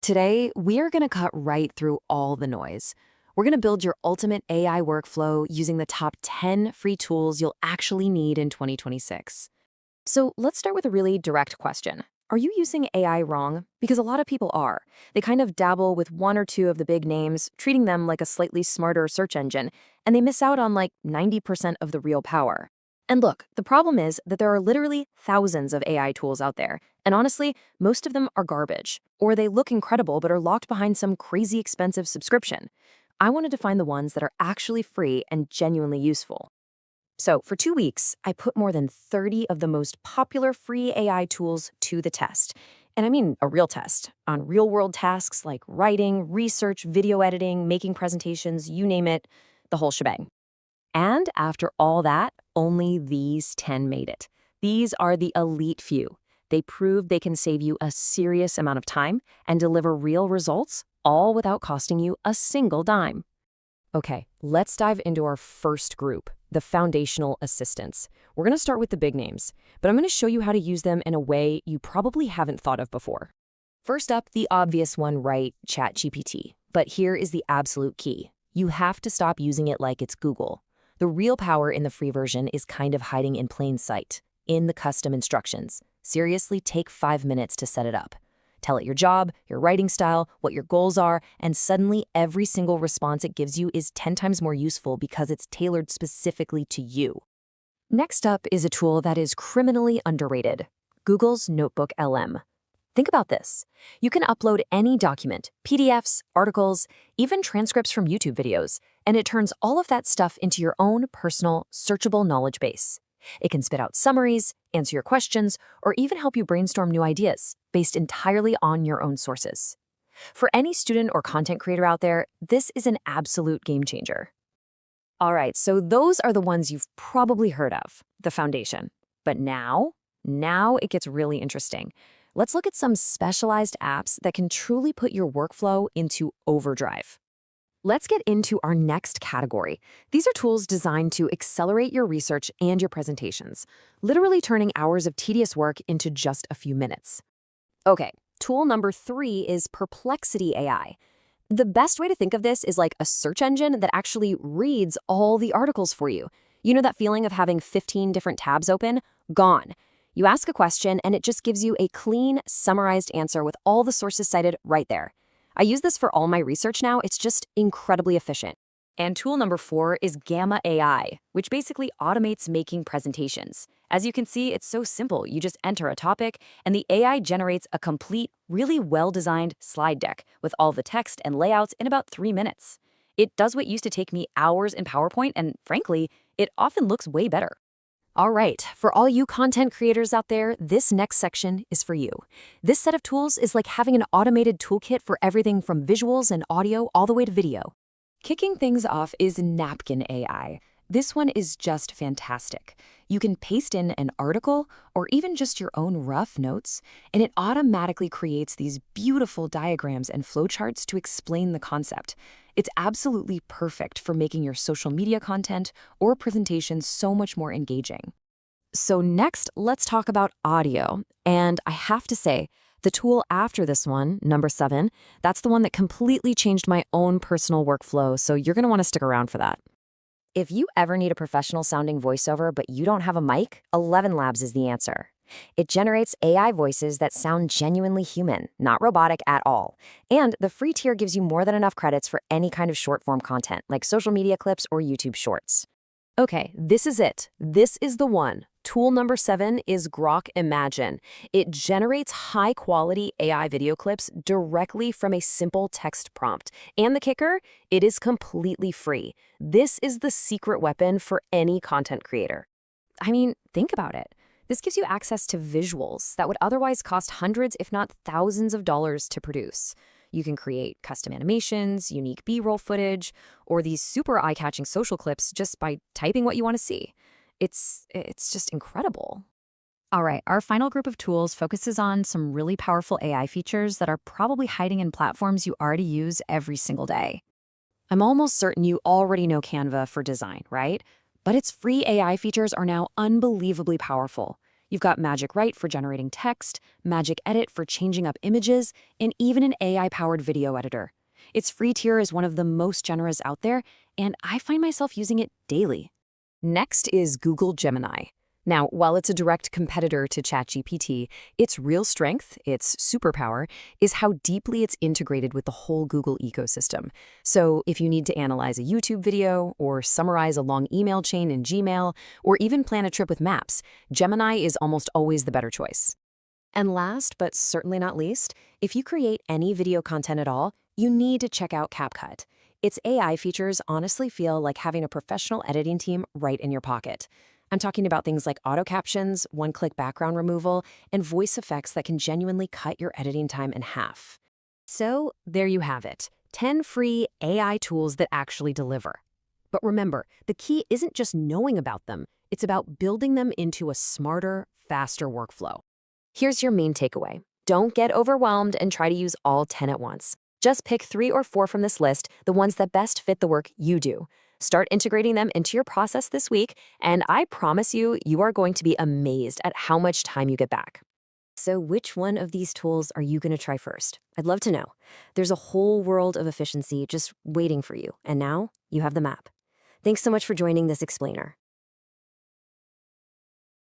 Today, we are going to cut right through all the noise. We're going to build your ultimate AI workflow using the top 10 free tools you'll actually need in 2026. So let's start with a really direct question. Are you using AI wrong? Because a lot of people are. They kind of dabble with one or two of the big names, treating them like a slightly smarter search engine, and they miss out on like 90% of the real power. And look, the problem is that there are literally thousands of AI tools out there, and honestly, most of them are garbage, or they look incredible but are locked behind some crazy expensive subscription. I wanted to find the ones that are actually free and genuinely useful. So for 2 weeks, I put more than 30 of the most popular free AI tools to the test. And I mean a real test, on real-world tasks like writing, research, video editing, making presentations, you name it, the whole shebang. And after all that, only these 10 made it. These are the elite few. They prove they can save you a serious amount of time and deliver real results, all without costing you a single dime. Okay, let's dive into our first group, the foundational assistants. We're going to start with the big names, but I'm going to show you how to use them in a way you probably haven't thought of before. First up, the obvious one, right? ChatGPT. But here is the absolute key. You have to stop using it like it's Google. The real power in the free version is kind of hiding in plain sight, in the custom instructions. Seriously, take 5 minutes to set it up. Tell it your job, your writing style, what your goals are, and suddenly every single response it gives you is 10 times more useful because it's tailored specifically to you. Next up is a tool that is criminally underrated, Google's NotebookLM. Think about this. You can upload any document, PDFs, articles, even transcripts from YouTube videos, and it turns all of that stuff into your own personal, searchable knowledge base. It can spit out summaries, answer your questions, or even help you brainstorm new ideas, based entirely on your own sources. For any student or content creator out there, this is an absolute game changer. All right, so those are the ones you've probably heard of, the foundation. But now it gets really interesting. Let's look at some specialized apps that can truly put your workflow into overdrive. Let's get into our next category. These are tools designed to accelerate your research and your presentations, literally turning hours of tedious work into just a few minutes. Okay, tool number 3 is Perplexity AI. The best way to think of this is like a search engine that actually reads all the articles for you. You know that feeling of having 15 different tabs open? Gone. You ask a question and it just gives you a clean, summarized answer with all the sources cited right there. I use this for all my research now. It's just incredibly efficient. And tool number 4 is Gamma AI, which basically automates making presentations. As you can see, it's so simple. You just enter a topic, and the AI generates a complete, really well-designed slide deck with all the text and layouts in about 3 minutes. It does what used to take me hours in PowerPoint, and frankly, it often looks way better. All right, for all you content creators out there, this next section is for you. This set of tools is like having an automated toolkit for everything from visuals and audio all the way to video. Kicking things off is Napkin AI. This one is just fantastic. You can paste in an article or even just your own rough notes, and it automatically creates these beautiful diagrams and flowcharts to explain the concept. It's absolutely perfect for making your social media content or presentations so much more engaging. So next, let's talk about audio. And I have to say, the tool after this one, number 7, that's the one that completely changed my own personal workflow, so you're going to want to stick around for that. If you ever need a professional-sounding voiceover but you don't have a mic, ElevenLabs is the answer. It generates AI voices that sound genuinely human, not robotic at all. And the free tier gives you more than enough credits for any kind of short-form content, like social media clips or YouTube Shorts. Okay, this is it. This is the one. Tool number 7 is Grok Imagine. It generates high-quality AI video clips directly from a simple text prompt. And the kicker, it is completely free. This is the secret weapon for any content creator. I mean, think about it. This gives you access to visuals that would otherwise cost hundreds, if not thousands of dollars to produce. You can create custom animations, unique B-roll footage, or these super eye-catching social clips just by typing what you want to see. It's just incredible. All right, our final group of tools focuses on some really powerful AI features that are probably hiding in platforms you already use every single day. I'm almost certain you already know Canva for design, right? But its free AI features are now unbelievably powerful. You've got Magic Write for generating text, Magic Edit for changing up images, and even an AI-powered video editor. Its free tier is one of the most generous out there, and I find myself using it daily. Next is Google Gemini. Now, while it's a direct competitor to ChatGPT, its real strength, its superpower, is how deeply it's integrated with the whole Google ecosystem. So if you need to analyze a YouTube video, or summarize a long email chain in Gmail, or even plan a trip with Maps, Gemini is almost always the better choice. And last, but certainly not least, if you create any video content at all, you need to check out CapCut. Its AI features honestly feel like having a professional editing team right in your pocket. I'm talking about things like auto captions, one-click background removal, and voice effects that can genuinely cut your editing time in half. So there you have it, 10 free AI tools that actually deliver. But remember, the key isn't just knowing about them, it's about building them into a smarter, faster workflow. Here's your main takeaway. Don't get overwhelmed and try to use all 10 at once. Just pick 3 or 4 from this list, the ones that best fit the work you do. Start integrating them into your process this week, and I promise you, you are going to be amazed at how much time you get back. So which one of these tools are you going to try first? I'd love to know. There's a whole world of efficiency just waiting for you, and now you have the map. Thanks so much for joining this explainer.